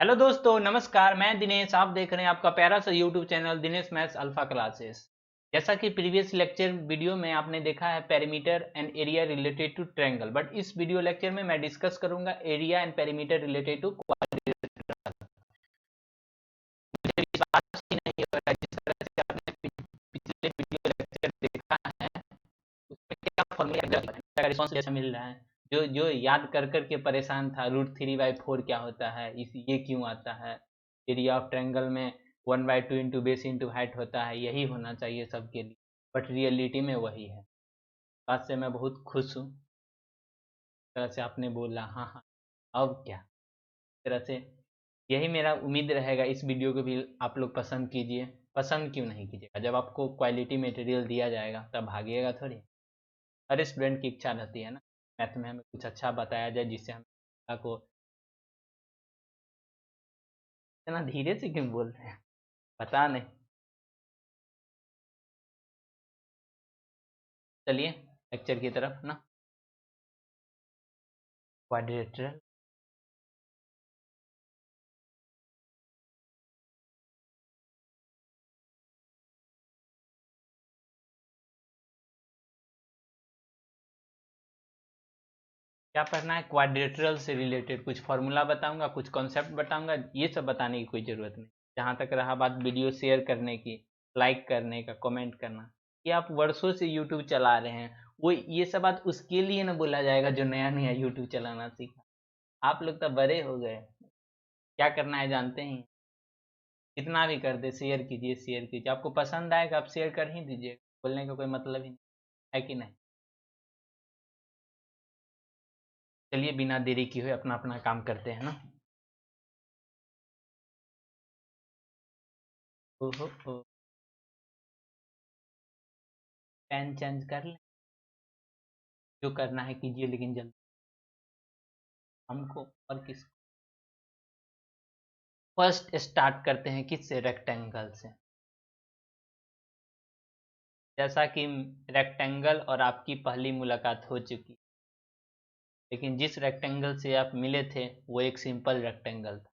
Hello दोस्तों, नमस्कार। मैं दिनेश, आप देख रहे हैं आपका प्यारा सा YouTube channel Dinesh maths alpha classes. जैसा कि प्रीवियस लेक्चर वीडियो में आपने देखा है perimeter and area related to triangle, but इस वीडियो लेक्चर में मैं डिस्कस करूंगा area and perimeter related to quadrilateral. मुझे विश्वास ही नहीं हो रहा जिस तरह से आपने पिछले वीडियो लेक्चर देखा है उसमें क्या फॉर्मूला का रिस्पॉन्स जैसा मिल रहा है। जो जो याद कर कर के परेशान था, √3/4 क्या होता है, इस ये क्यों आता है, एरिया ऑफ ट्रायंगल में 1/2 इंटू बेस इंटू हाइट होता है, यही होना चाहिए सबके लिए, बट रियलिटी में वही है। बात से मैं बहुत खुश हूँ। तरह से आपने बोला हाँ हाँ, अब क्या, तरह से यही मेरा उम्मीद रहेगा। इस वीडियो को भी आप लोग पसंद कीजिए। पसंद क्यों नहीं कीजिएगा, जब आपको क्वालिटी मटेरियल दिया जाएगा तब भागिएगा थोड़ी। हर स्टूडेंट की इच्छा रहती है ना, मैथ में हमें कुछ अच्छा बताया जाए जिससे हम को। इतना धीरे से क्यों बोल रहे हैं, पता नहीं। चलिए लेक्चर की तरफ ना। क्वाड्रेटरल क्या पढ़ना है, क्वाड्रेटरल से रिलेटेड कुछ फार्मूला बताऊंगा, कुछ कॉन्सेप्ट बताऊंगा, ये सब बताने की कोई ज़रूरत नहीं। जहाँ तक रहा बात वीडियो शेयर करने की, लाइक करने का, कमेंट करना, ये आप वर्षों से यूट्यूब चला रहे हैं, वो ये सब बात उसके लिए ना बोला जाएगा जो नया नया यूट्यूब चलाना सीखा। आप लोग तो बड़े हो गए, क्या करना है जानते ही। कितना भी कर दे, शेयर कीजिए शेयर कीजिए, आपको पसंद आएगा आप शेयर कर ही दीजिए, बोलने का कोई मतलब ही नहीं है कि नहीं। चलिए बिना देरी किए हुए अपना अपना काम करते हैं ना। ओहो ओ, पेन चेंज कर लें, जो करना है कीजिए लेकिन जल्दी, हमको और किस। फर्स्ट स्टार्ट करते हैं किससे, रेक्टेंगल से। जैसा कि रेक्टेंगल और आपकी पहली मुलाकात हो चुकी, लेकिन जिस रेक्टेंगल से आप मिले थे वो एक सिंपल रेक्टेंगल था,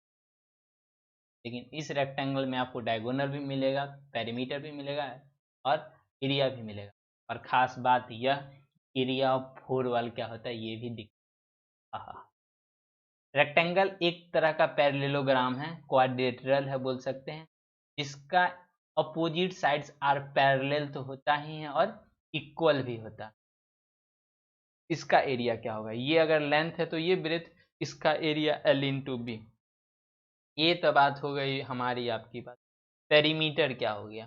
लेकिन इस रेक्टेंगल में आपको डायगोनल भी मिलेगा, पेरीमीटर भी मिलेगा और एरिया भी मिलेगा। और ख़ास बात यह, एरिया ऑफ 4 वाल क्या होता है ये भी दिख। हाँ, रेक्टेंगल एक तरह का पैरेललोग्राम है, क्वाड्रिलेटरल है बोल सकते हैं, जिसका अपोजिट साइड्स आर पैरेलल तो होता ही है और इक्वल भी होता है। इसका एरिया क्या होगा, ये अगर लेंथ है तो ये ब्रेथ, इसका एरिया L इंटू बी। ये तो बात हो गई हमारी आपकी बात। पेरीमीटर क्या हो गया,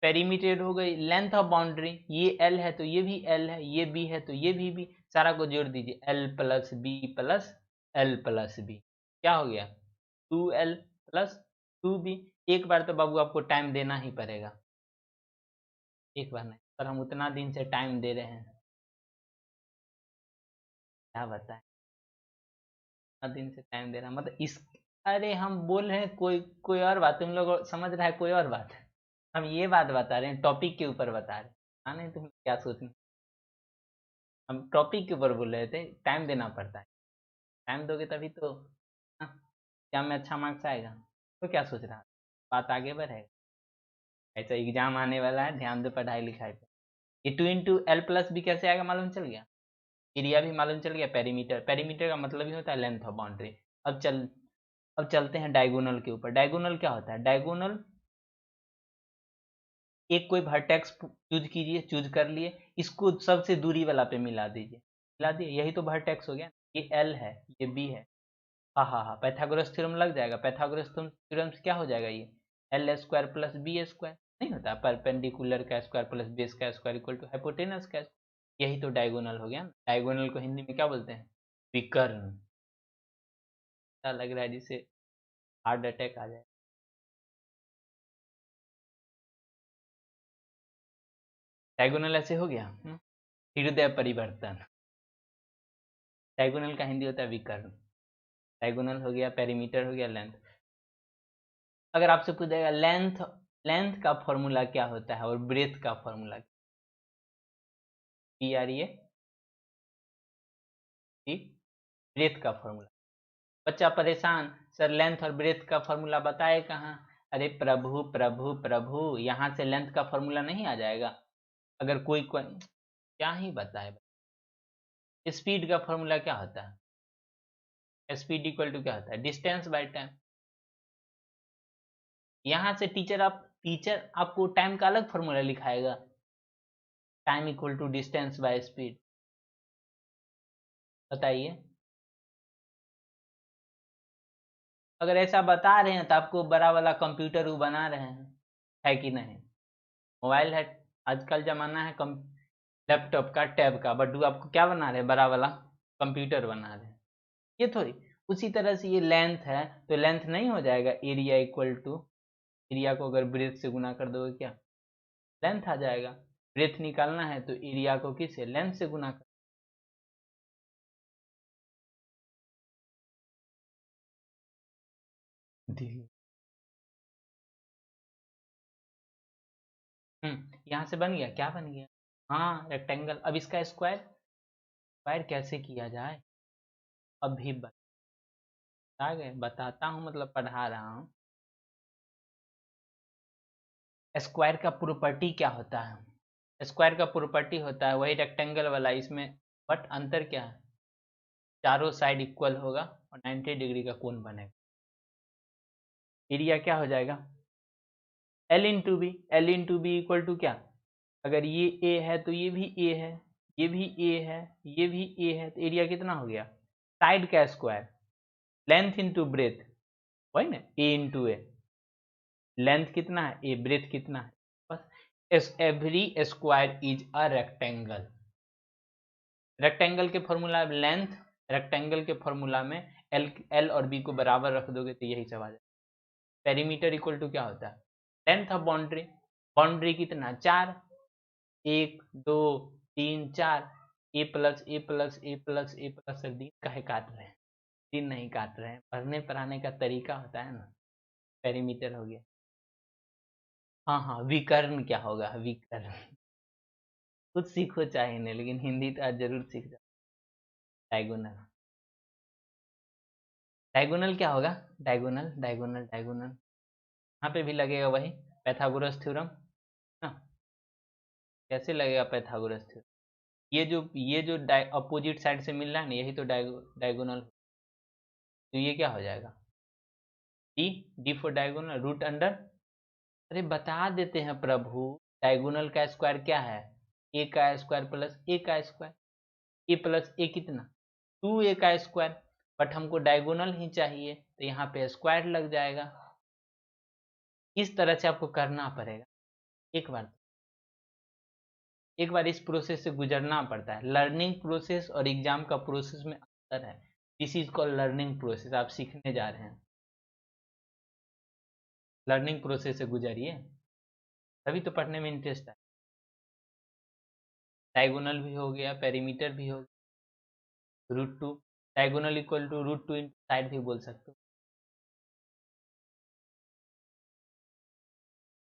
पेरीमीटर हो गई लेंथ ऑफ बाउंड्री, ये L है तो ये भी L है, ये B है तो ये भी B, सारा को जोड़ दीजिए L plus b plus L plus b, क्या हो गया 2L प्लस 2B। एक बार तो बाबू आपको टाइम देना ही पड़ेगा, एक बार नहीं पर हम उतना दिन से टाइम दे रहे हैं, क्या बताएं, उतना दिन से टाइम दे रहा मतलब इस। अरे हम बोल रहे हैं कोई कोई और बात, तुम लोग समझ रहा है कोई और बात, हम ये बात बता रहे हैं, टॉपिक के ऊपर बता रहे हैं। हाँ नहीं तुम क्या सोचना, हम टॉपिक के ऊपर बोल रहे थे, टाइम देना पड़ता है, टाइम दोगे तभी तो एग्जाम में अच्छा मार्क्स आएगा। तो क्या सोच रहा है, बात आगे बढ़ेगा। ऐसा एग्जाम आने वाला है, ध्यान दो पढ़ाई लिखाई पे। ये 2 इंटू L प्लस बी कैसे आएगा मालूम चल गया, एरिया भी मालूम चल गया, पेरीमीटर, पेरीमीटर का मतलब ही होता है लेंथ ऑफ बाउंड्री। अब चल अब चलते हैं डायगोनल के ऊपर। डायगोनल क्या होता है, डायगोनल एक कोई वर्टेक्स चूज कीजिए, चूज कर लिए, इसको सबसे दूरी वाला पे मिला दीजिए, मिला दिए, यही तो वर्टेक्स हो गया। ये L है, ये B है। हाँ हाँ हाँ, पाइथागोरस थ्योरम लग जाएगा, पाइथागोरस थ्योरम से क्या हो जाएगा, ये L² प्लस B² नहीं होता, परपेंडिकुलर का स्क्वायर प्लस बेस का स्क्वायर इक्वल टू हाइपोटेनस का स्क्वायर। यही तो डायगोनल हो गया ना। डायगोनल को हिंदी में क्या बोलते हैं, विकर्ण। क्या लग रहा है जिसे हार्ट अटैक आ जाए। डायगोनल ऐसे हो गया, हृदय परिवर्तन। डायगोनल का हिंदी होता है विकर्ण। डायगोनल हो गया, पेरीमीटर हो गया, लेंथ। अगर आपसे पूछेगा लेंथ, लेंथ का फॉर्मूला क्या होता है और ब्रेथ का formula, p r a t breadth का फॉर्मूला। बच्चा परेशान, सर लेंथ और ब्रेथ का फॉर्मूला बताए कहाँ? अरे प्रभु प्रभु प्रभु, यहाँ से लेंथ का फॉर्मूला नहीं आ जाएगा? अगर कोई क्या ही बताए। स्पीड का फॉर्मूला क्या होता है? स्पीड इक्वल टू क्या होता है? Distance by time. यहाँ से टीचर आपको टाइम का अलग फॉर्मूला लिखाएगा, time equal to distance by speed. बताइए, अगर ऐसा बता रहे हैं तो आपको बड़ा वाला कंप्यूटर वो बना रहे हैं, है कि नहीं? मोबाइल है, आजकल जमाना है कम लैपटॉप का, टैब का, बट वो आपको क्या बना रहे हैं? बड़ा वाला कंप्यूटर बना रहे हैं। ये थोड़ी। उसी तरह से ये लेंथ है, तो लेंथ नहीं हो जाएगा एरिया इक्वल टू, एरिया को अगर ब्रेथ से गुना कर दोगे क्या लेंथ आ जाएगा? ब्रेथ निकालना है तो एरिया को किससे? लेंथ से गुना कर। यहाँ से बन गया, क्या बन गया? हाँ रेक्टेंगल। अब इसका स्क्वायर, स्क्वायर कैसे किया जाए? अब भी बता गए, बताता हूँ मतलब पढ़ा रहा हूँ। स्क्वायर का प्रॉपर्टी क्या होता है? स्क्वायर का प्रॉपर्टी होता है वही रेक्टेंगल वाला, इसमें बट अंतर क्या है? चारों साइड इक्वल होगा और 90 डिग्री का कोण बनेगा। एरिया क्या हो जाएगा? L into b. L into b equal to क्या? अगर ये ए है तो ये भी ए है, ये भी ए है, ये भी ए है, तो एरिया कितना हो गया? साइड का स्क्वायर। लेंथ इंटू ब्रेथ, वही ना, ए इंटू ए। लेंथ कितना है? ए। ब्रेथ कितना है? बस। Every square is a rectangle. Rectangle के फॉर्मूला लेंथ, रेक्टेंगल के फॉर्मूला में एल एल और बी को बराबर रख दोगे तो यही सब आ जाएगा। पेरीमीटर इक्वल टू क्या होता है? Length of boundary. बाउंड्री कितना? 4। 1 2 3 4। ए प्लस ए प्लस ए प्लस ए प्लस। दिन काहे काट रहे हैं? दिन नहीं काट रहे हैं, पढ़ने पढ़ाने का तरीका होता है ना। पेरीमीटर हो गया। हाँ हाँ, विकर्ण क्या होगा? विकर्ण कुछ सीखो चाहे नहीं, लेकिन हिंदी तो आज जरूर सीख जाओ। डायगोनल। डायगोनल क्या होगा? डायगोनल डायगोनल डायगोनल, यहाँ पे भी लगेगा वही पैथागोरस थ्योरम ना। कैसे लगेगा पैथागोरस थ्योरम? ये जो अपोजिट साइड से मिल रहा है ना, यही तो डायगोनल। तो ये क्या हो जाएगा? D. D for diagonal, root under. अरे बता देते हैं प्रभु, डायगोनल का स्क्वायर क्या है? ए का स्क्वायर प्लस ए का स्क्वायर। ए प्लस ए कितना? 2a का स्क्वायर। बट हमको डायगोनल ही चाहिए, तो यहाँ पे स्क्वायर लग जाएगा। इस तरह से आपको करना पड़ेगा। एक बार, एक बार इस प्रोसेस से गुजरना पड़ता है। लर्निंग प्रोसेस और एग्जाम का प्रोसेस में अंतर है। This is called learning process. आप सीखने जा रहे हैं, लर्निंग प्रोसेस से गुजरिए, तभी तो पढ़ने में इंटरेस्ट है। डायगोनल भी हो गया, पेरीमीटर भी हो गया, √2। Diagonal equal to √2 into side भी बोल सकते हो।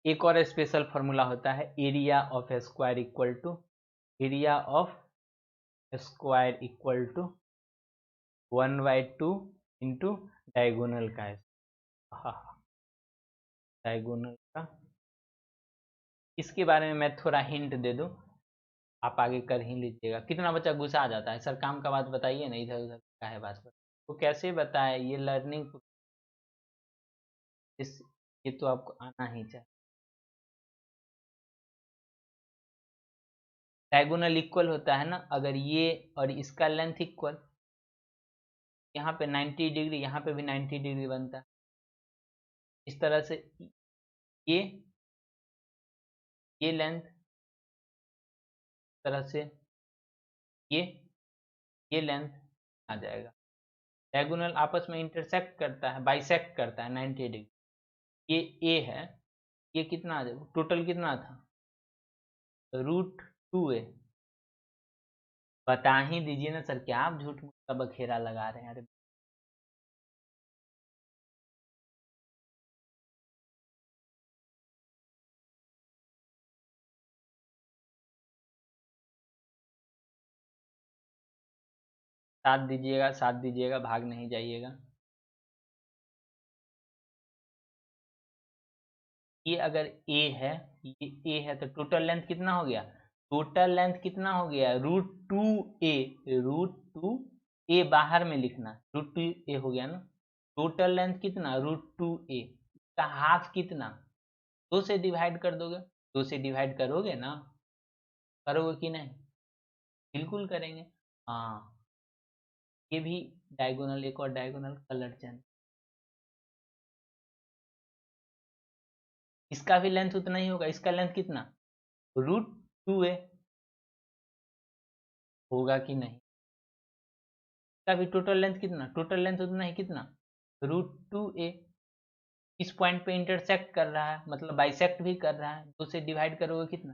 एक और स्पेशल फॉर्मूला होता है, area of square equal to, area of square equal to 1/2 into diagonal का। हाँ, डायगोनल का। इसके बारे में मैं थोड़ा हिंट दे दूं, आप आगे कर ही लीजिएगा। कितना बच्चा गुस्सा आ जाता है, सर काम का बात बताइए ना, इधर उधर का है बात पर। वो कैसे बताए? ये लर्निंग, इस ये तो आपको आना ही चाहिए। डायगोनल इक्वल होता है ना, अगर ये और इसका लेंथ इक्वल, यहाँ पे 90 डिग्री, यहाँ पे भी 90 डिग्री बनता है। इस तरह से ये ये लेंथ, तरह से ये ये लेंथ आ जाएगा। डायगोनल आपस में इंटरसेक्ट करता है, बाइसेक्ट करता है 90 डिग्री। ये ए है, ये कितना आ जाएगा? टोटल कितना था? √2a। बता ही दीजिए ना सर, क्या आप झूठ मूठ का बखेरा लगा रहे हैं? अरे साथ दीजिएगा, साथ दीजिएगा, भाग नहीं जाइएगा। ये अगर ए है, ये ए है तो टोटल लेंथ कितना हो गया? टोटल लेंथ कितना हो गया? √2a। √2a बाहर में लिखना, √2a हो गया ना। टोटल लेंथ कितना? √2a। इसका हाफ कितना? 2 से डिवाइड कर दोगे, 2 से डिवाइड करोगे ना, करोगे कि नहीं? बिल्कुल करेंगे। हाँ, ये भी डायगोनल, एक और डायगोनल कलर चेंज। इसका भी लेंथ उतना ही होगा। इसका लेंथ कितना? √2a होगा कि नहीं? इसका भी टोटल लेंथ कितना? टोटल लेंथ उतना ही, कितना? √2a। इस पॉइंट पे इंटरसेक्ट कर रहा है, मतलब बाइसेक्ट भी कर रहा है। 2 से डिवाइड करोगे कितना?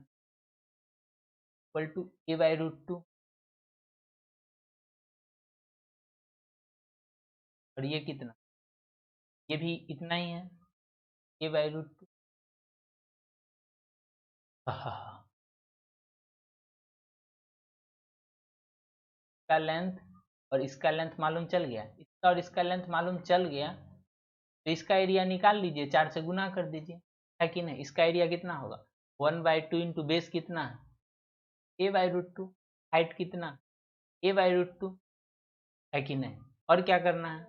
Equal to a/√2। और ये कितना? ये भी इतना ही है, a/√2। इसका लेंथ और इसका लेंथ मालूम चल गया, इसका और इसका लेंथ मालूम चल गया, तो इसका एरिया निकाल लीजिए, 4 से गुना कर दीजिए, है कि नहीं? इसका एरिया कितना होगा? 1/2 इंटू बेस कितना है? a/√2। हाइट कितना? a/√2, है कि नहीं? और क्या करना है?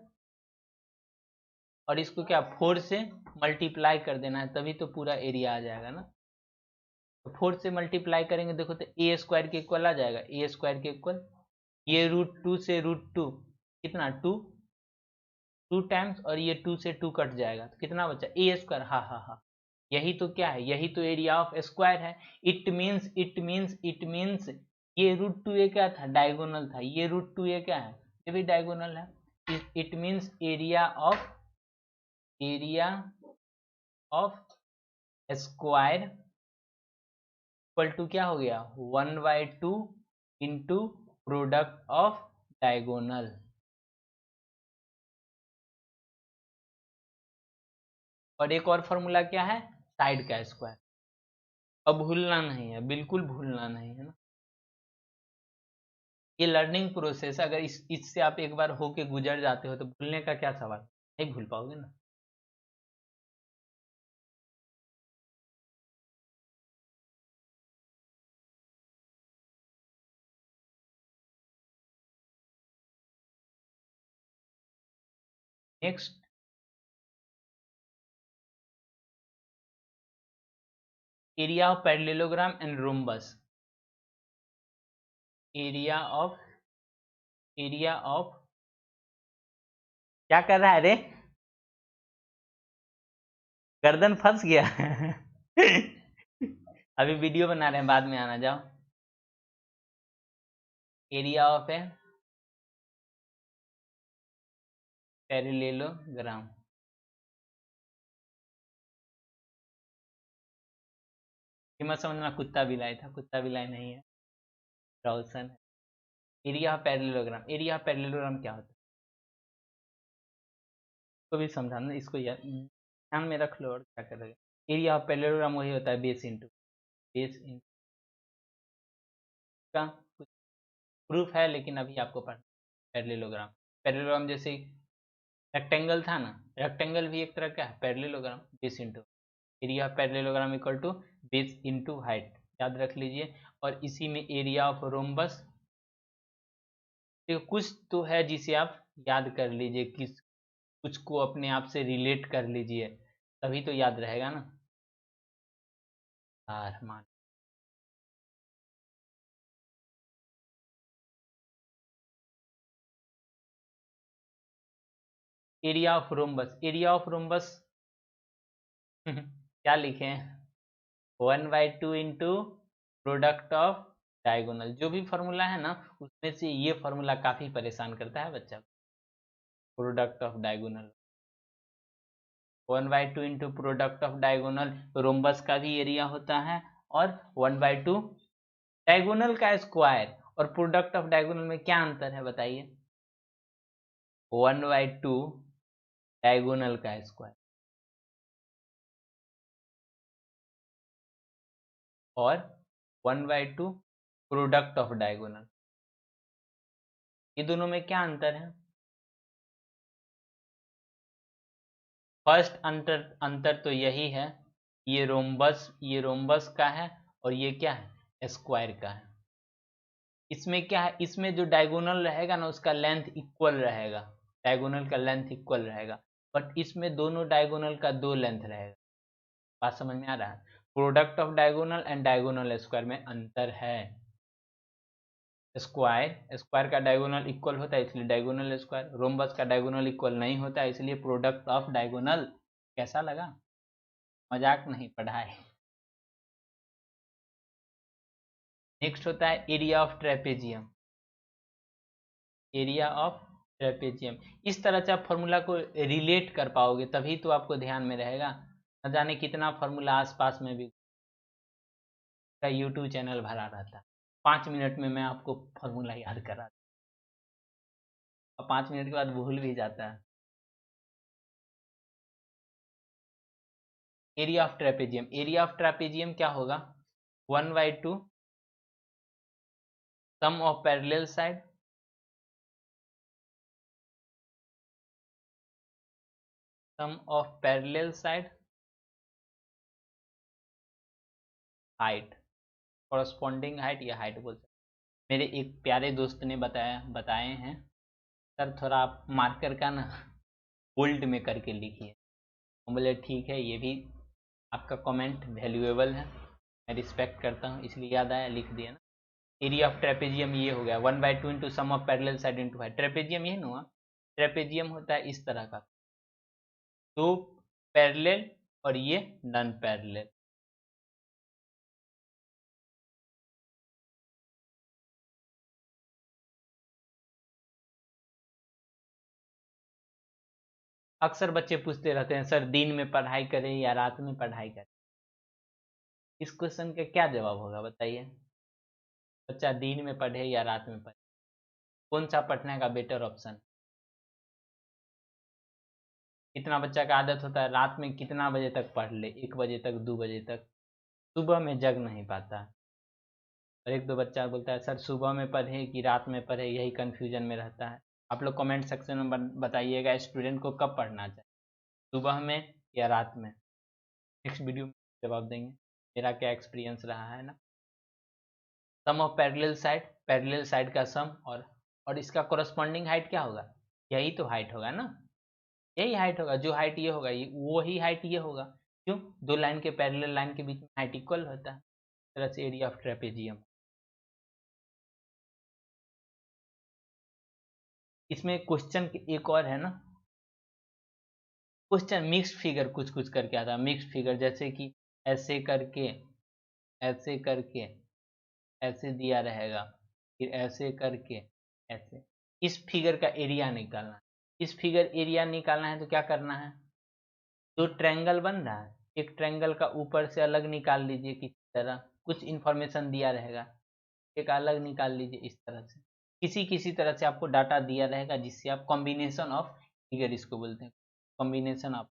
और इसको क्या 4 से मल्टीप्लाई कर देना है, तभी तो पूरा एरिया आ जाएगा ना। तो 4 से मल्टीप्लाई करेंगे, देखो तो a² के इक्वल आ जाएगा, a² के इक्वल। ये √2 से √2 कितना? 2 टाइम्स, और ये 2 से 2 कट जाएगा, तो कितना बचा? a²। हाँ हाँ हाँ, यही तो क्या है? यही तो एरिया ऑफ स्क्वायर है। इट मीन्स ये √2a क्या था? डायगोनल था। ये √2a क्या है? ये भी डायगोनल है। It means area of square equal to क्या हो गया? 1/2 इंटू प्रोडक्ट ऑफ डायगोनल। और एक और फॉर्मूला क्या है? साइड का स्क्वायर। अब भूलना नहीं है, बिल्कुल भूलना नहीं है ना। ये लर्निंग प्रोसेस, अगर इससे आप एक बार होके गुजर जाते हो तो भूलने का क्या सवाल? नहीं भूल पाओगे ना। Next, area of parallelogram and rhombus. Area of क्या कर रहा है रे? गर्दन फंस गया। अभी वीडियो बना रहे हैं, बाद में आना, जाओ। एरिया ऑफ है पैरेललोग्राम। ये मत समझना कुत्ता बिलाई था, कुत्ता बिलाई नहीं है, रोशन है। Area of parallelogram, area of parallelogram क्या होता है? इसको भी समझाना, इसको ध्यान में रख लो, और क्या करोगे। एरिया ऑफ पैरेललोग्राम वही होता है, बेस इंटू का कुछ प्रूफ है, लेकिन अभी आपको पढ़ना। पैरेललोग्राम, पैरेललोग्राम जैसे रेक्टेंगल था ना, रेक्टेंगल भी एक तरह का है parallelogram. Base into area of parallelogram equal to base into height, याद रख लीजिए। और इसी में एरिया ऑफ रोम्बस, देखो कुछ तो है जिसे आप याद कर लीजिए, किस कुछ को अपने आप से रिलेट कर लीजिए, तभी तो याद रहेगा ना। यार मान, area of rhombus, area of rhombus क्या लिखे हैं? 1/2 इंटू प्रोडक्ट ऑफ डायगोनल। जो भी फॉर्मूला है ना, उसमें से ये फॉर्मूला काफी परेशान करता है बच्चा। Product of diagonal, 1/2 into product of diagonal, rhombus का भी एरिया होता है, और 1/2 डायगोनल का स्क्वायर। और प्रोडक्ट ऑफ डायगोनल में क्या अंतर है बताइए? 1/2 डायगोनल का स्क्वायर और 1/2 प्रोडक्ट ऑफ डायगोनल। ये दोनों में क्या अंतर है? फर्स्ट अंतर अंतर तो यही है, ये रोम्बस का है और ये क्या है, स्क्वायर का है। इसमें क्या है, इसमें जो डायगोनल रहेगा ना उसका लेंथ इक्वल रहेगा, डायगोनल का लेंथ इक्वल रहेगा, बट इसमें दोनों डायगोनल का दो लेंथ रहेगा। बात समझ में आ रहा है? Product of diagonal and diagonal square में अंतर है। स्क्वायर स्क्वायर का डायगोनल इक्वल होता है इसलिए डायगोनल स्क्वायर, रोम्बस का डायगोनल इक्वल नहीं होता है इसलिए प्रोडक्ट ऑफ डायगोनल। कैसा लगा? मजाक नहीं, पढ़ाई। नेक्स्ट होता है area of trapezium. Area of trapezium, इस तरह से आप फॉर्मूला को रिलेट कर पाओगे तभी तो आपको ध्यान में रहेगा। न जाने कितना फॉर्मूला आसपास में भी यूट्यूब चैनल भरा रहता है, 5 मिनट में मैं आपको फॉर्मूला याद करा, और 5 मिनट के बाद भूल भी जाता है। Area of trapezium, area of trapezium क्या होगा, 1/2 sum of parallel side sum of parallel side height, corresponding height या हाइट बोल सकते। मेरे एक प्यारे दोस्त ने बताए हैं, सर थोड़ा आप मार्कर का ना बोल्ड में करके लिखिए। हम बोले ठीक है, ये भी आपका कमेंट वैल्यूएबल है, मैं रिस्पेक्ट करता हूँ, इसलिए याद आया लिख दिया ना। एरिया ऑफ ट्रेपेजियम ये हो गया 1/2 into sum of parallel side into height. Trapezium ये ना हुआ, ट्रेपेजियम होता है इस तरह का, दो पैरेलल और ये नॉन पैरेलल। अक्सर बच्चे पूछते रहते हैं सर दिन में पढ़ाई करें या रात में पढ़ाई करें, इस क्वेश्चन का क्या जवाब होगा बताइए? बच्चा दिन में पढ़े या रात में पढ़े, कौन सा पढ़ने का बेटर ऑप्शन? कितना बच्चा का आदत होता है रात में कितना बजे तक पढ़ ले, 1 बजे तक, 2 बजे तक, सुबह में जग नहीं पाता। और एक दो बच्चा बोलता है सर सुबह में पढ़े कि रात में पढ़े, यही कन्फ्यूजन में रहता है। आप लोग कमेंट सेक्शन में बताइएगा स्टूडेंट को कब पढ़ना चाहिए, सुबह में या रात में। नेक्स्ट वीडियो में जवाब देंगे मेरा क्या एक्सपीरियंस रहा है ना। सम ऑफ पैरेलल साइड का सम, और इसका कोरस्पॉन्डिंग हाइट क्या होगा, यही तो हाइट होगा ना, यही हाइट होगा, जो हाइट ये होगा ये वो ही हाइट ये होगा। क्यों? दो लाइन के पैरेलल लाइन के बीच में हाइट इक्वल होता है। इस तरह से एरिया ऑफ ट्रेपेजियम। इसमें क्वेश्चन एक और है ना, क्वेश्चन मिक्स्ड फिगर कुछ कुछ करके आता है, मिक्स्ड फिगर जैसे कि ऐसे करके, ऐसे करके, ऐसे दिया रहेगा, फिर ऐसे करके, ऐसे। इस फिगर का एरिया निकालना है, इस फिगर एरिया निकालना है तो क्या करना है, जो ट्रायंगल बन रहा है एक ट्रायंगल का ऊपर से अलग निकाल लीजिए, किसी तरह कुछ इंफॉर्मेशन दिया रहेगा, एक अलग निकाल लीजिए इस तरह से, किसी किसी तरह से आपको डाटा दिया रहेगा जिससे आप कॉम्बिनेशन ऑफ फिगर इसको बोलते हैं, कॉम्बिनेशन ऑफ।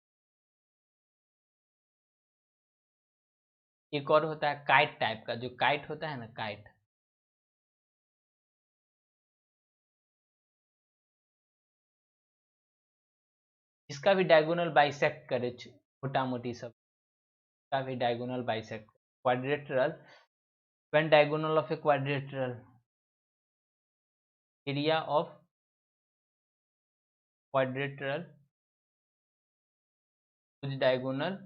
एक और होता है काइट टाइप का, जो काइट होता है ना, काइट, इसका भी डायगोनल बाइसेक्ट करे छोटा मोटी सब, का भी diagonal bisect, quadrilateral, when diagonal of a quadrilateral, area of quadrilateral कुछ डायगोनल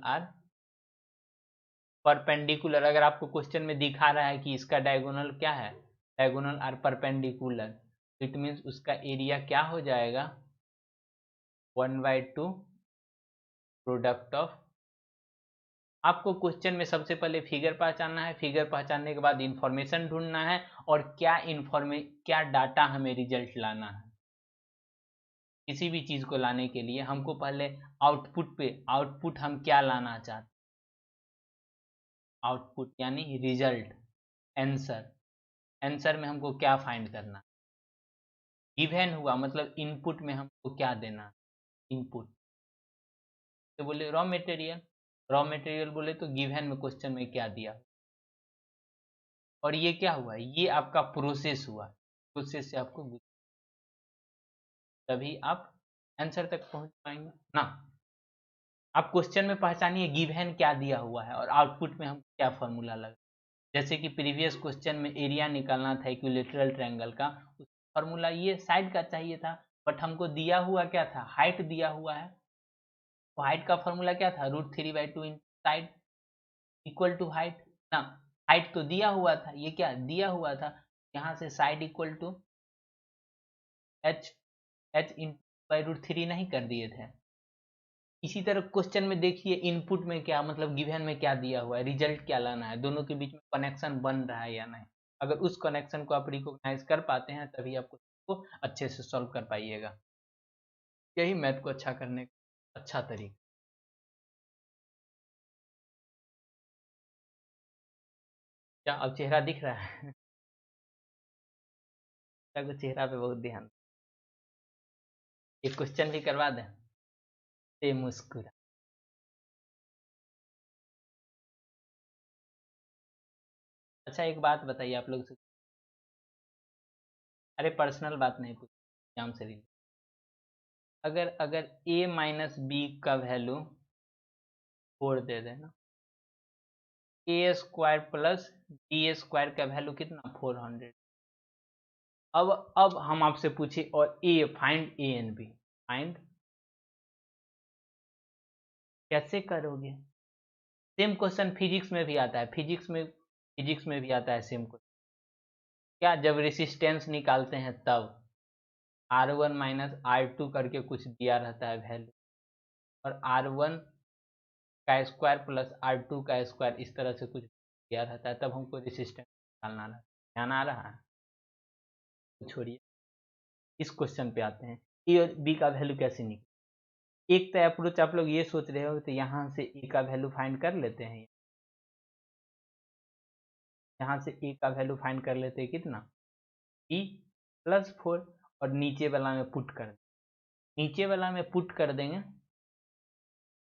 आर परपेंडिकुलर। अगर आपको क्वेश्चन में दिखा रहा है कि इसका डायगोनल क्या है, diagonal are perpendicular, it means उसका एरिया क्या हो जाएगा, 1/2 प्रोडक्ट ऑफ। आपको क्वेश्चन में सबसे पहले फिगर पहचानना है, फिगर पहचानने के बाद इंफॉर्मेशन ढूंढना है, और क्या डाटा हमें रिजल्ट लाना है। किसी भी चीज को लाने के लिए हमको पहले आउटपुट हम क्या लाना चाहते, आउटपुट यानी रिजल्ट, आंसर, आंसर में हमको क्या फाइंड करना। गिवन हुआ मतलब इनपुट में हमको क्या देना, इनपुट तो बोले रॉ मटेरियल, रॉ मटेरियल बोले तो गिवन में क्वेश्चन में क्या दिया, और ये क्या हुआ, ये आपका प्रोसेस हुआ, प्रोसेस से आपको तभी आप आंसर तक पहुंच पाएंगे ना। आप क्वेश्चन में पहचानिए गिवन क्या दिया हुआ है और आउटपुट में हम क्या फॉर्मूला लगा। जैसे कि प्रीवियस क्वेश्चन में एरिया निकालना था इक्विलेटरल ट्रायंगल का, फॉर्मूला ये साइड का चाहिए था, बट हमको दिया हुआ क्या था, हाइट दिया हुआ है। तो हाइट का फॉर्मूला क्या था, √3/2 इन साइड इक्वल टू हाइट ना। हाइट तो दिया हुआ था, ये क्या दिया हुआ था, यहाँ से side equal to H in √3 नहीं कर दिए थे। इसी तरह क्वेश्चन में देखिए इनपुट में क्या मतलब गिवन में क्या दिया हुआ है, रिजल्ट क्या लाना है, दोनों के बीच में कनेक्शन बन रहा है या नहीं। अगर उस कनेक्शन को आप रिकॉग्नाइज कर पाते हैं तभी आप उसको अच्छे से सॉल्व कर पाइएगा। यही मैथ को अच्छा करने का अच्छा तरीका। क्या अब चेहरा दिख रहा है? क्या चेहरा पे बहुत ध्यान। एक क्वेश्चन भी करवा दें, ते मुस्कुरा। अच्छा एक बात बताइए आप लोग से, अरे पर्सनल बात नहीं पूछ, एग्जाम से रिलेटेड। अगर अगर a माइनस बी का वैल्यू 4 दे देना, A square plus B square का वैल्यू कितना 400। अब हम आपसे पूछे और A find A and B, find कैसे करोगे। सेम क्वेश्चन फिजिक्स में भी आता है, फिजिक्स में भी आता है सेम क्वेश्चन। क्या जब रेसिस्टेंस निकालते हैं तब R1 माइनस R2 करके कुछ दिया रहता है वैल्यू, और R1 का स्क्वायर प्लस R2 का स्क्वायर इस तरह से कुछ दिया रहता है, तब हमको रेसिस्टेंस निकालना रहता है। ध्यान आ रहा है, तो छोड़िए, इस क्वेश्चन पे आते हैं। ए और बी का वैल्यू कैसे निकले। एक तो अप्रोच आप लोग ये सोच रहे हो तो यहाँ से ए का वैल्यू फाइंड कर लेते हैं, यहाँ से ए का वैल्यू फाइंड कर लेते हैं कितना बी +4, और नीचे वाला में पुट कर देंगे, नीचे वाला में पुट कर देंगे।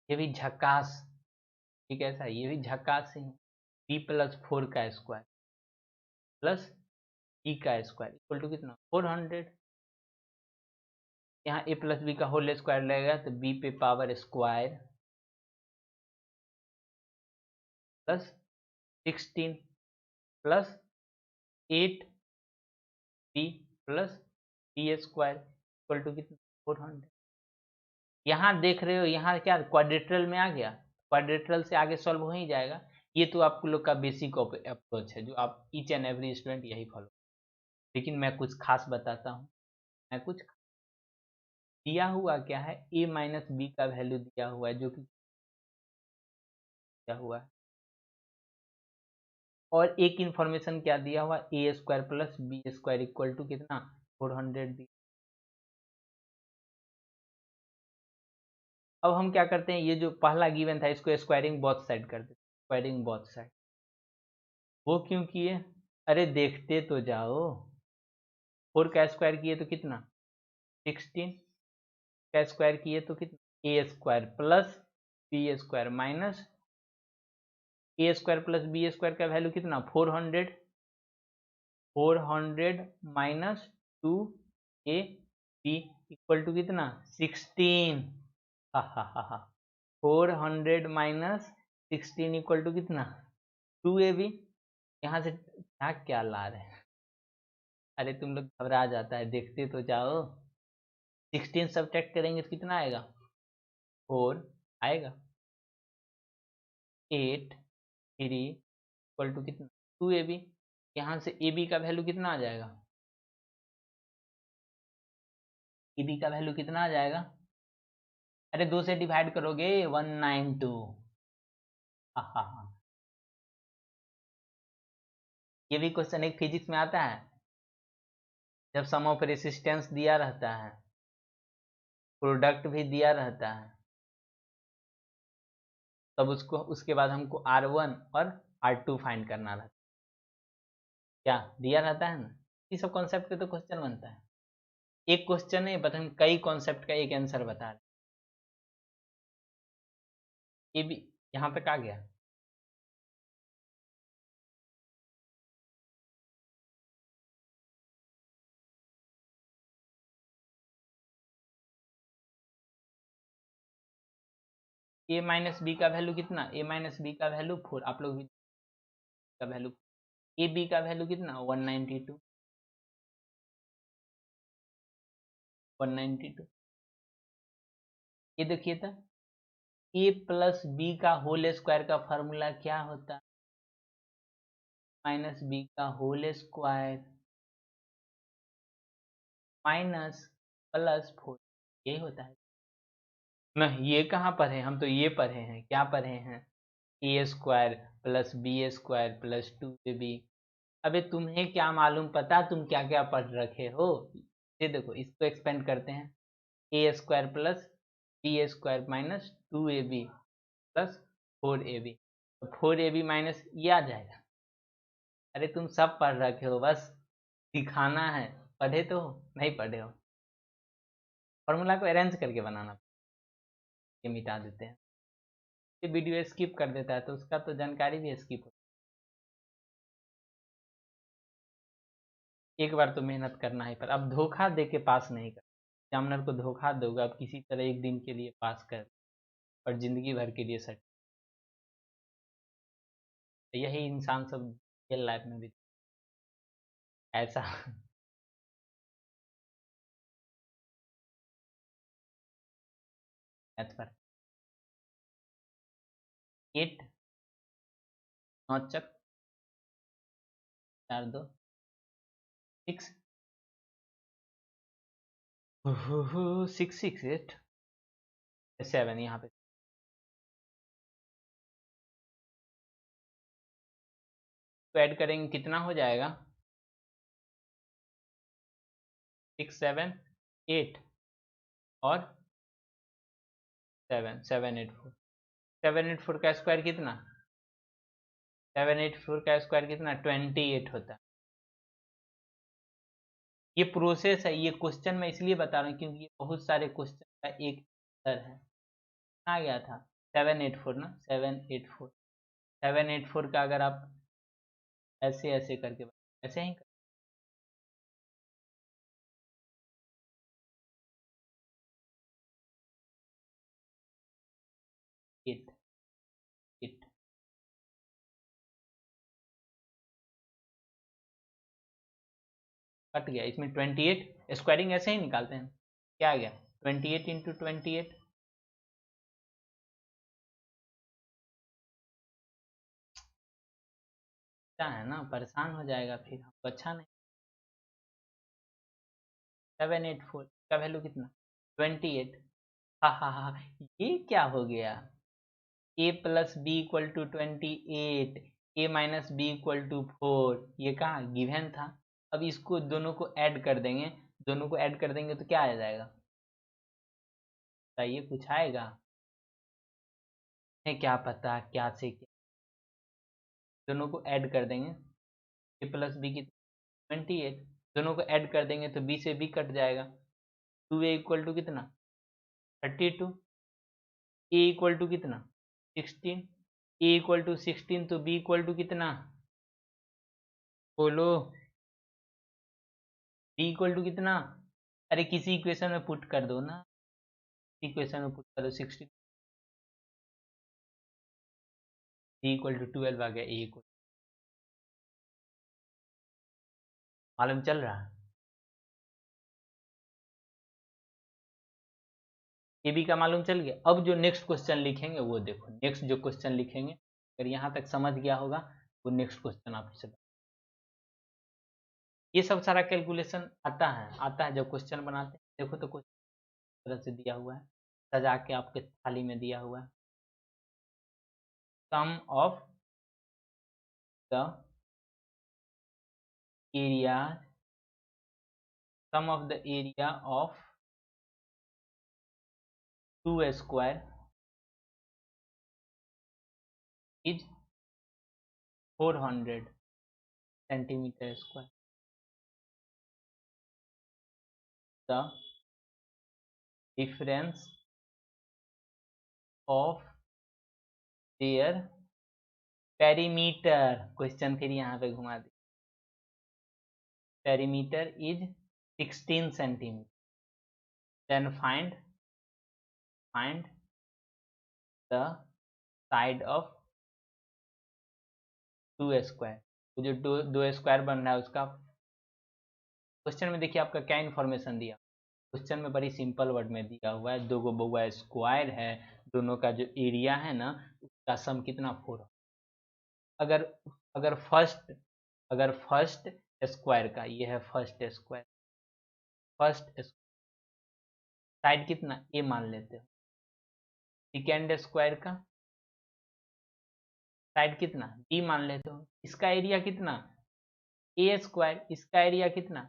ये भी झकास, ठीक है ऐसा, ये भी झकास ही है। b+4 का स्क्वायर प्लस बी का स्क्वायर इक्वल टू कितना 400। यहाँ a प्लस बी का होल स्क्वायर लगेगा तो b पे power square plus 16 plus 8 b plus B square equal to कितना 400। यहाँ देख रहे हो, यहाँ क्या क्वाड्रेटरल में आ गया, क्वाड्रेटरल से आगे सॉल्व हो ही जाएगा। ये तो आप लोग का बेसिक अप्रोच है जो आप ईच एंड एवरी स्टूडेंट यही फॉलो। लेकिन मैं कुछ खास बताता हूँ, मैं कुछ दिया हुआ क्या है, a माइनस बी का वैल्यू दिया हुआ है जो कि दिया हुआ है, और एक इंफॉर्मेशन क्या दिया हुआ A square plus B square equal to कितना 400 दी। अब हम क्या करते हैं, ये जो पहला गिवन था इसको स्क्वायरिंग बोथ साइड कर देते, स्क्वायरिंग बोथ साइड। वो क्यों किए, अरे देखते तो जाओ, 4 का स्क्वायर किए तो कितना 16 का स्क्वायर किए तो कितना A square plus B square minus A square plus B square का वैल्यू कितना 400, 400 minus 2 A B equal to कितना 16। हा हा हा हा, 400 माइनस 16 इक्वल टू कितना 2ab। यहाँ से क्या ला रहे हैं, अरे तुम लोग घबरा जाता है, देखते तो जाओ। 16 सब्ट्रैक्ट करेंगे तो कितना आएगा 4 आएगा, 8 3 इक्वल टू कितना 2ab। यहाँ से ab का वैल्यू कितना आ जाएगा, ab का वैल्यू कितना आ जाएगा, अरे 2 से डिवाइड करोगे 192। हाँ हाँ हाँ, ये भी क्वेश्चन एक फिजिक्स में आता है, जब सम ऑफ रेसिस्टेंस दिया रहता है, प्रोडक्ट भी दिया रहता है, तब उसको उसके बाद हमको R1 और R2 फाइंड करना रहता है। क्या दिया रहता है ना, इस सब कॉन्सेप्ट पे तो क्वेश्चन बनता है। एक क्वेश्चन है बट हम कई कॉन्सेप्ट का एक आंसर बता रहे हैं। ये भी यहाँ तक आ गया। ए माइनस बी का वैल्यू कितना, ए माइनस बी का वैल्यू 4, आप लोग भी का वैल्यू, ए बी का वैल्यू कितना 192, 192। ये देखिए था, ए प्लस बी का होल स्क्वायर का फॉर्मूला क्या होता है, माइनस बी का होल स्क्वायर माइनस प्लस 4, यही होता है ना। ये कहाँ पढ़े, हम तो ये पढ़े हैं, क्या पढ़े हैं, A square plus B square plus 2ab। अबे तुम्हें क्या मालूम, पता तुम क्या क्या पढ़ रखे हो। ये देखो, इसको एक्सपेंड करते हैं, A square plus B square minus 2ab plus 4ab, तो 4ab माइनस ये आ जाएगा। अरे तुम सब पढ़ रखे हो, बस दिखाना है, पढ़े तो हो, नहीं पढ़े हो। फॉर्मूला को अरेंज करके बनाना, ये मिटा देते हैं, ये वीडियो स्किप कर देता है तो उसका तो जानकारी भी स्किप हो। एक बार तो मेहनत करना है, पर अब धोखा दे के पास नहीं कर, एग्जामिनर को धोखा दोगे अब किसी तरह एक दिन के लिए पास कर, और जिंदगी भर के लिए सेट। यही इंसान सब रियल लाइफ में भी ऐसा मैथ पर 8 9 चक 4 2 6 6 6 8 7, यहाँ पे तो ऐड करेंगे कितना हो जाएगा, 6 7 8 और 7 7 8 4, 7 8 4 का स्क्वायर कितना, 7 8 4 का स्क्वायर कितना 28 होता है। ये प्रोसेस है, ये क्वेश्चन मैं इसलिए बता रहा हूँ क्योंकि ये बहुत सारे क्वेश्चन का एक आंसर है। आ गया था 784 ना, 784, 784 का अगर आप ऐसे ऐसे करके ऐसे ही एट एट कट गया, इसमें 28 स्क्वायरिंग ऐसे ही निकालते हैं, क्या आ गया 28 इंटू 28, क्या है ना, परेशान हो जाएगा फिर हमको, अच्छा नहीं। 784 का वैल्यू कितना 28, हा हा हा, ये क्या हो गया, A plus B equal to 28, A minus B equal to 4, ये कहाँ गिवन था। अब इसको दोनों को ऐड कर देंगे, दोनों को ऐड कर देंगे तो क्या आ जाएगा, बताइए कुछ आएगा, है क्या पता क्या से क्या, दोनों को ऐड कर देंगे, ए प्लस बी की 28, दोनों को ऐड कर देंगे तो बी से बी कट जाएगा, 2a इक्वल टू कितना 32, ए इक्वल टू कितना 16, ए इक्वल टू 16 तो बी इक्वल टू कितना, बोलो, बी इक्वल टू कितना, अरे किसी इक्वेशन में पुट कर दो ना, इक्वेशन में पुट कर दो 16, बी इक्वल टू 12 आ गया, ए इक्वल, मालूम चल रहा है, ए बी का मालूम चल गया। अब जो नेक्स्ट क्वेश्चन लिखेंगे वो देखो, नेक्स्ट जो क्वेश्चन लिखेंगे अगर यहाँ तक समझ गया होगा वो नेक्स्ट क्वेश्चन आपसे, ये सब सारा कैलकुलेशन आता है जब क्वेश्चन बनाते हैं, देखो तो कुछ तरह से दिया हुआ है, सजा के आपके थाली में दिया हुआ है, sum of the area, sum of the area of 2 square is 400 centimetre square, the difference of their perimeter, question फिर यहाँ पे घुमा दे, perimeter is 16 centimetre, then find the side of 2 square, जो दो स्क्वायर बन रहा है उसका। क्वेश्चन में देखिए आपका क्या इन्फॉर्मेशन दिया। क्वेश्चन में बड़ी सिंपल वर्ड में दिया हुआ है, दो गो बउआ स्क्वायर है, दोनों का जो एरिया है ना उसका सम कितना 4। अगर अगर फर्स्ट स्क्वायर का, ये है फर्स्ट स्क्वायर, फर्स्ट साइड कितना ए मान लेते हो, सेकेंड स्क्वायर का साइड कितना बी मान लेते हो, इसका एरिया कितना ए स्क्वायर, इसका एरिया कितना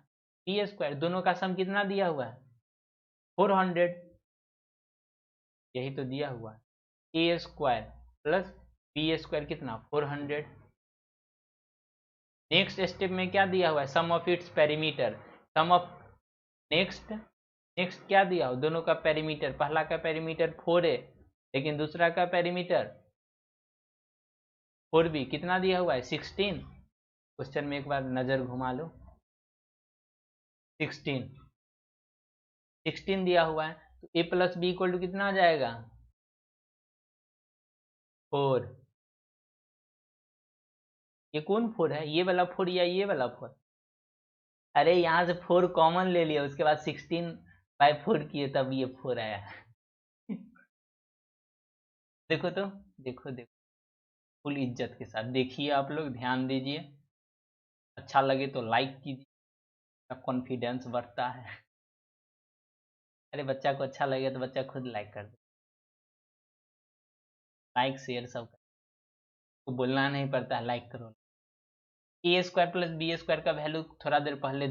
बी स्क्वायर, दोनों का सम कितना दिया हुआ है 400, यही तो दिया हुआ है। A square plus B square कितना 400। नेक्स्ट स्टेप में क्या दिया हुआ है, sum of its perimeter, sum of next क्या दिया हो, दोनों का पेरीमीटर, पहला का पेरीमीटर 4 है लेकिन दूसरा का पेरीमीटर 4b, कितना दिया हुआ है 16। क्वेश्चन में एक बार नजर घुमा लो, 16 दिया हुआ है, तो a plus B equal to कितना आ जाएगा 4। ये कौन 4 है, ये वाला 4 या ये वाला 4? अरे यहाँ से 4 कॉमन ले लिया, उसके बाद 16/4 किए तब ये 4 आया। देखो तो, देखो देखो, फुल इज्जत के साथ देखिए, आप लोग ध्यान दीजिए, अच्छा लगे तो लाइक कीजिए, कॉन्फिडेंस बढ़ता है। अरे बच्चा को अच्छा लगे तो बच्चा खुद लाइक कर दे, लाइक शेयर सब कर, तो बोलना नहीं पड़ता है लाइक करो। ए स्क्वायर प्लस बी स्क्वायर का वैल्यू थोड़ा देर पहले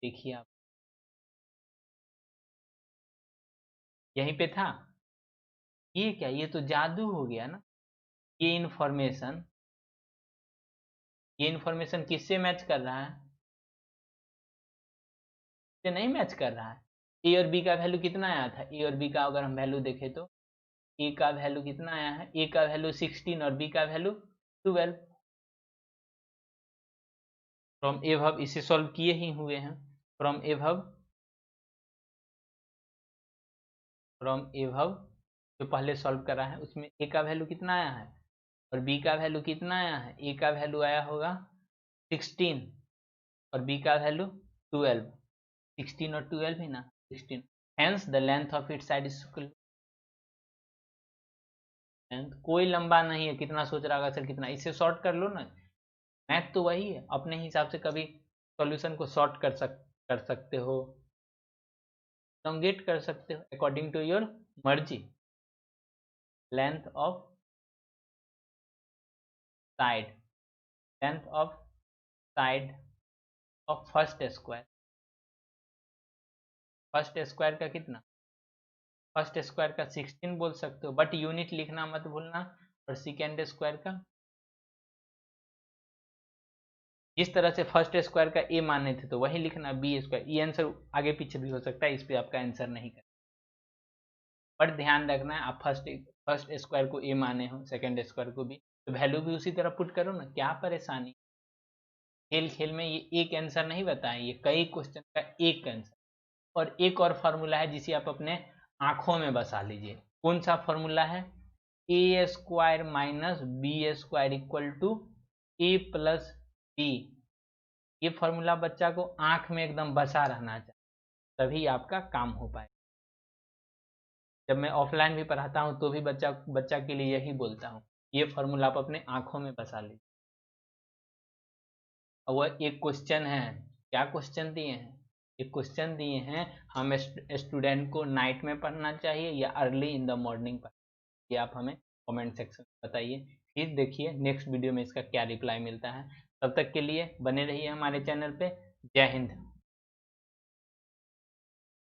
देखिए आप, यहीं पे था। ये क्या, ये तो जादू हो गया ना। ये इन्फॉर्मेशन किससे मैच कर रहा है, से नहीं मैच कर रहा है। ए और बी का वैल्यू कितना आया था, ए और बी का अगर हम वैल्यू देखें तो ए का वैल्यू कितना आया है, ए का वैल्यू 16 और बी का वैल्यू 12। फ्रॉम एबव इसे सॉल्व किए ही हुए हैं, फ्रॉम एबव जो पहले सॉल्व करा है उसमें ए का वैल्यू कितना आया है और बी का वैल्यू कितना आया है, ए का वैल्यू आया होगा 16 और बी का वैल्यू 12, 16 और 12 ही ना 16, hence the length of it side is equal, कोई लंबा नहीं है, कितना सोच रहा होगा सर कितना, इसे शॉर्ट कर लो ना, मैथ तो वही है, अपने हिसाब से कभी सॉल्यूशन को शॉर्ट कर सकते हो, लॉन्गेट कर सकते हो अकॉर्डिंग टू योर मर्जी। Length of side, length of side of first square का कितना, फर्स्ट स्क्वायर का 16 बोल सकते हो, बट यूनिट लिखना मत भूलना, और सेकेंड स्क्वायर का जिस तरह से फर्स्ट स्क्वायर का ए माने थे तो वही लिखना बी स्क्वायर, ये आंसर आगे पीछे भी हो सकता है, इस पे आपका आंसर नहीं कर, बट ध्यान रखना है आप फर्स्ट स्क्वायर को ए माने हो, सेकंड स्क्वायर को भी, तो वैल्यू भी उसी तरह पुट करो ना, क्या परेशानी। खेल खेल में ये एक आंसर नहीं बताएं, ये कई क्वेश्चन का एक आंसर। और एक और फार्मूला है जिसे आप अपने आंखों में बसा लीजिए, कौन सा फार्मूला है, A square minus B square equal to A plus B. ये फार्मूला बच्चा को आंख में एकदम बसा रहना चाहिए, तभी आपका काम हो पाए। जब मैं ऑफलाइन भी पढ़ाता हूँ तो भी बच्चा के लिए यही बोलता हूँ, ये फार्मूला आप अपने आंखों में बसा लीजिए। और वह एक क्वेश्चन है, क्या क्वेश्चन दिए हैं, एक क्वेश्चन दिए हैं, हम स्टूडेंट को नाइट में पढ़ना चाहिए या अर्ली इन द मॉर्निंग पढ़ना, ये आप हमें कमेंट सेक्शन में बताइए, फिर देखिए नेक्स्ट वीडियो में इसका क्या रिप्लाई मिलता है। तब तक के लिए बने रहिए हमारे चैनल पे। जय हिंद।